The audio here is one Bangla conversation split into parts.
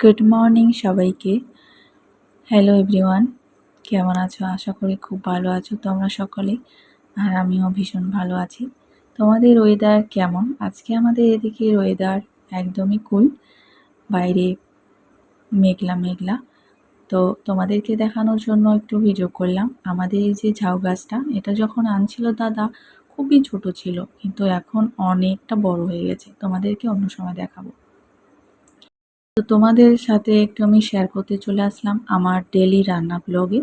গুড মর্নিং সবাইকে। হ্যালো এভরিওয়ান, কেমন আছো? আশা করি খুব ভালো আছো তোমরা সকলে, আর আমিও ভীষণ ভালো আছি। তোমাদের ওয়েদার কেমন? আজকে আমাদের এদিকের ওয়েদার একদমই কুল, বাইরে মেঘলা মেঘলা। তো তোমাদেরকে দেখানোর জন্য একটু ভিডিও করলাম। আমাদের এই যে ঝাউ গাছটা, এটা যখন আনছিল দাদা খুবই ছোট ছিল, কিন্তু এখন অনেকটা বড় হয়ে গেছে। তোমাদেরকে অন্য সময় দেখাবো। তো তোমাদের সাথে একটু আমি শেয়ার করতে চলে আসলাম আমার ডেলি রান্না ব্লগে।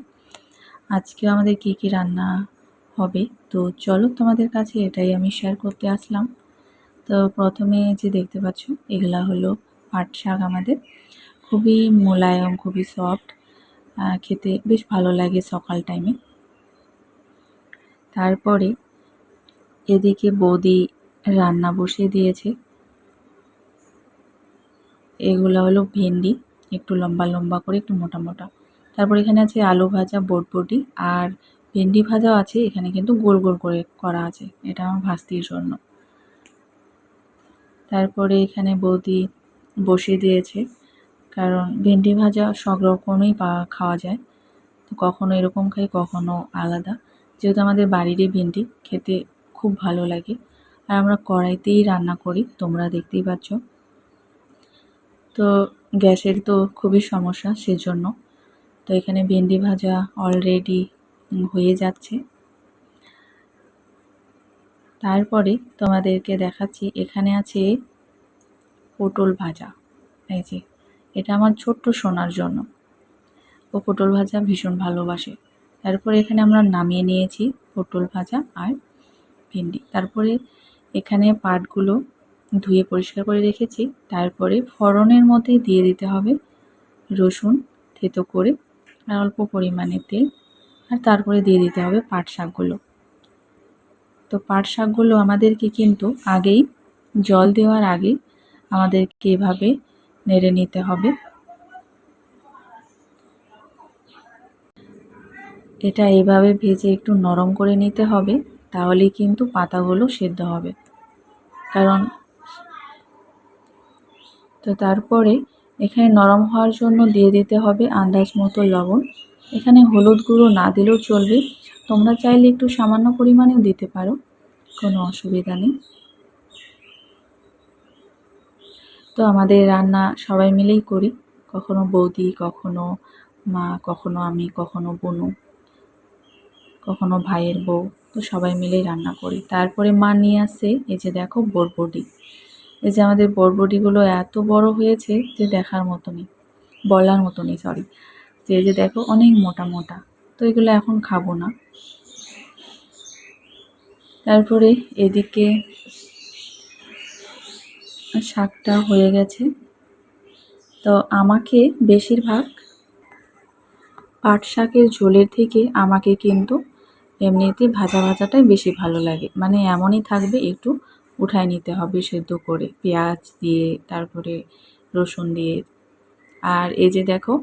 আজকে আমাদের কি রান্না হবে, তো চলো তোমাদের কাছে এটাই আমি শেয়ার করতে আসলাম। তো প্রথমে যে দেখতে পাচ্ছ, এগুলা হলো পাট শাক। আমাদের খুবই মোলায়েম, খুবই সফট, খেতে বেশ ভালো লাগে সকাল টাইমে। তারপরে এদিকে বৌদি রান্না বসিয়ে দিয়েছে। এগুলো হলো ভেন্ডি, একটু লম্বা লম্বা করে, একটু মোটা মোটা। তারপর এখানে আছে আলু ভাজা, বটবটি, আর ভেন্ডি ভাজাও আছে। এখানে কিন্তু গোল গোল করে করা আছে, এটা আমার ভাস্তির জন্য। তারপরে এখানে বৌদি বসিয়ে দিয়েছে, কারণ ভেন্ডি ভাজা সব রকমই খাওয়া যায়। তো কখনো এরকম খাই, কখনো আলাদা। যেহেতু আমাদের বাড়িরই ভেন্ডি, খেতে খুব ভালো লাগে। আর আমরা কড়াইতেই রান্না করি, তোমরা দেখতেই পাচ্ছ। তো গ্যাসের তো খুবই সমস্যা, সেজন্য। তো এখানে ভেন্ডি ভাজা অলরেডি হয়ে যাচ্ছে। তারপরে তোমাদেরকে দেখাচ্ছি, এখানে আছে পটল ভাজা। এই যে, এটা আমার ছোট্ট সোনার জন্য, ও পটল ভাজা ভীষণ ভালোবাসে। তারপরে এখানে আমরা নামিয়ে নিয়েছি পটল ভাজা আর ভেন্ডি। তারপরে এখানে পাটগুলো ধুয়ে পরিষ্কার করে রেখেছি। তারপরে ফোড়নের মধ্যে দিয়ে দিতে হবে রসুন থেতো করে, আর অল্প পরিমাণে তেল, আর তারপরে দিয়ে দিতে হবে পাট শাকগুলো। তো পাট শাকগুলো আমাদেরকে কিন্তু আগেই, জল দেওয়ার আগে আমাদেরকে এভাবে নেড়ে নিতে হবে। এটা এভাবে ভেজে একটু নরম করে নিতে হবে, তাহলেই কিন্তু পাতাগুলো সেদ্ধ হবে। কারণ তো তারপরে এখানে নরম হওয়ার জন্য দিয়ে দিতে হবে আন্দাজ মতো লবণ। এখানে হলুদ গুঁড়ো না দিলেও চলবে, তোমরা চাইলে একটু সামান্য পরিমাণেও দিতে পারো, কোনো অসুবিধা নেই। তো আমাদের রান্না সবাই মিলেই করি, কখনো বৌদি, কখনো মা, কখনো আমি, কখনো বোনু, কখনো ভাইয়ের বউ। তো সবাই মিলেই রান্না করি। তারপরে মা নিয়ে আসে, এই যে দেখো বরবটি। এই যে আমাদের বরবটিগুলো এত বড় হয়েছে যে দেখার মতনই, বলার মতনই, সরি। তো এই যে দেখো অনেক মোটা মোটা, তো এগুলো এখন খাবো না। তারপরে এদিকে শাকটা হয়ে গেছে। তো আমাকে বেশিরভাগ পাট শাকের ঝোলের থেকে আমাকে কিন্তু এমনিতে ভাজা ভাজাটাই বেশি ভালো লাগে। মানে এমনই থাকবে, একটু উঠায় নিতে হবে সেদ্ধ করে, পেঁয়াজ দিয়ে, তারপরে রসুন দিয়ে। আর এই যে দেখো,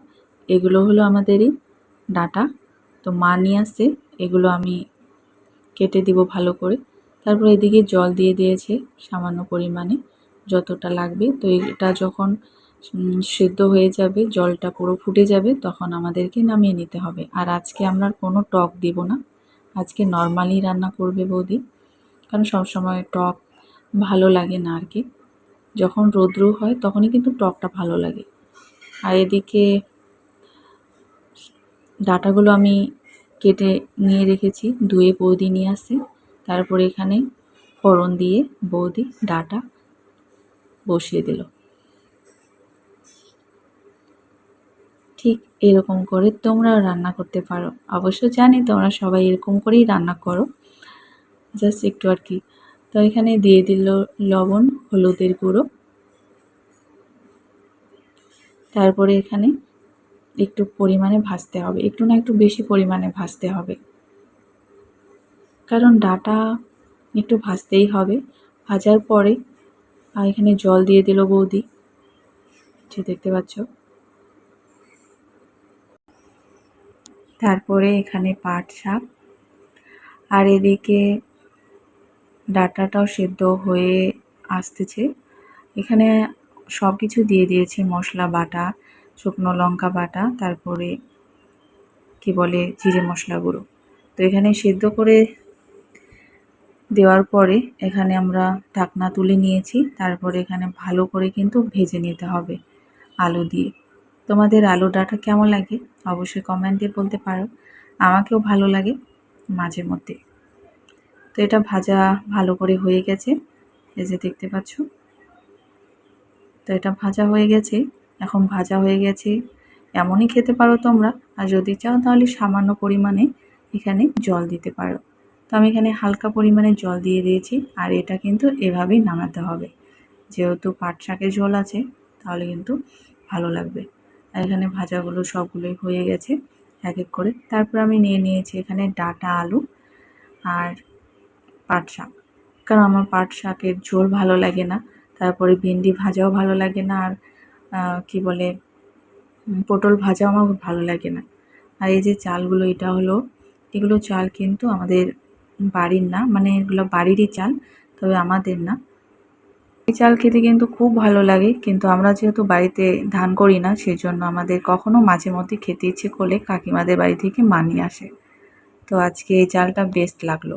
এগুলো হলো আমাদেরই ডাঁটা। তো মা নিয়ে আসছে, এগুলো আমি কেটে দিব ভালো করে। তারপর এদিকে জল দিয়ে দিয়েছে সামান্য পরিমাণে, যতটা লাগবে। তো এটা যখন সেদ্ধ হয়ে যাবে, জলটা পুরো ফুটে যাবে, তখন আমাদেরকে নামিয়ে নিতে হবে। আর আজকে আমরা কোনো টক দিব না, আজকে নর্মালি রান্না করবে বৌদি, কারণ সবসময় টক ভালো লাগে না আর কি। যখন রৌদ্র হয় তখনই কিন্তু টকটা ভালো লাগে। আর এদিকে ডাঁটাগুলো আমি কেটে নিয়ে রেখেছি, ধুয়ে বৌদি নিয়ে আসে। তারপরে এখানে ফোড়ন দিয়ে বৌদি ডাঁটা বসিয়ে দিল। ঠিক এরকম করে তোমরাও রান্না করতে পারো। অবশ্য জানি তোমরা সবাই এরকম করেই রান্না করো, জাস্ট একটু আর কি। তো এখানে দিয়ে দিল লবণ, হলুদের গুঁড়ো। তারপরে এখানে একটু পরিমাণে ভাজতে হবে, একটু না একটু বেশি পরিমাণে ভাজতে হবে, কারণ ডাঁটা একটু ভাজতেই হবে। ভাজার পরে এখানে জল দিয়ে দিল বৌদি, যে দেখতে পাচ্ছ। তারপরে এখানে পাট শাক, আর এদিকে ডাঁটাটাও সেদ্ধ হয়ে আসতেছে। এখানে সব কিছু দিয়ে দিয়েছি, মশলা বাটা, শুকনো লঙ্কা বাটা, তারপরে কি বলে জিরে মশলা গুঁড়ো। তো এখানে সেদ্ধ করে দেওয়ার পরে এখানে আমরা ঢাকনা তুলে নিয়েছি। তারপরে এখানে ভালো করে কিন্তু ভেজে নিতে হবে আলু দিয়ে। তোমাদের আলু ডাঁটা কেমন লাগে অবশ্যই কমেন্টে বলতে পারো। আমাকেও ভালো লাগে মাঝে মধ্যে। তো এটা ভাজা ভালো করে হয়ে গেছে, এই যে দেখতে পাচ্ছ। তো এটা ভাজা হয়ে গেছে। এখন ভাজা হয়ে গেছে এমনই খেতে পারো তোমরা, আর যদি চাও তাহলে সামান্য পরিমাণে এখানে জল দিতে পারো। তো আমি এখানে হালকা পরিমাণে জল দিয়ে দিয়েছি, আর এটা কিন্তু এভাবেই নামাতে হবে, যেহেতু পাট শাকের ঝোল আছে তাহলে কিন্তু ভালো লাগবে। আর এখানে ভাজাগুলো সবগুলোই হয়ে গেছে এক এক করে। তারপর আমি নিয়ে নিয়েছি এখানে ডাঁটা আলু আর পাট শাক, কারণ আমার পাট শাকের ঝোল ভালো লাগে না, তারপরে ভেন্ডি ভাজাও ভালো লাগে না, আর কি বলে পটল ভাজাও আমার ভালো লাগে না। আর এই যে চালগুলো, এগুলো চাল কিন্তু আমাদের বাড়ির না, মানে এগুলো বাড়িরই চাল, তবে আমাদের না। এই চাল খেতে কিন্তু খুব ভালো লাগে, কিন্তু আমরা যেহেতু বাড়িতে ধান করি না, সেজন্য আমাদের কখনো মাঝে মধ্যে খেতে ইচ্ছে করলে কাকিমাদের বাড়ি থেকে মানিয়ে আসে। তো আজকে এই চালটা বেস্ট লাগলো।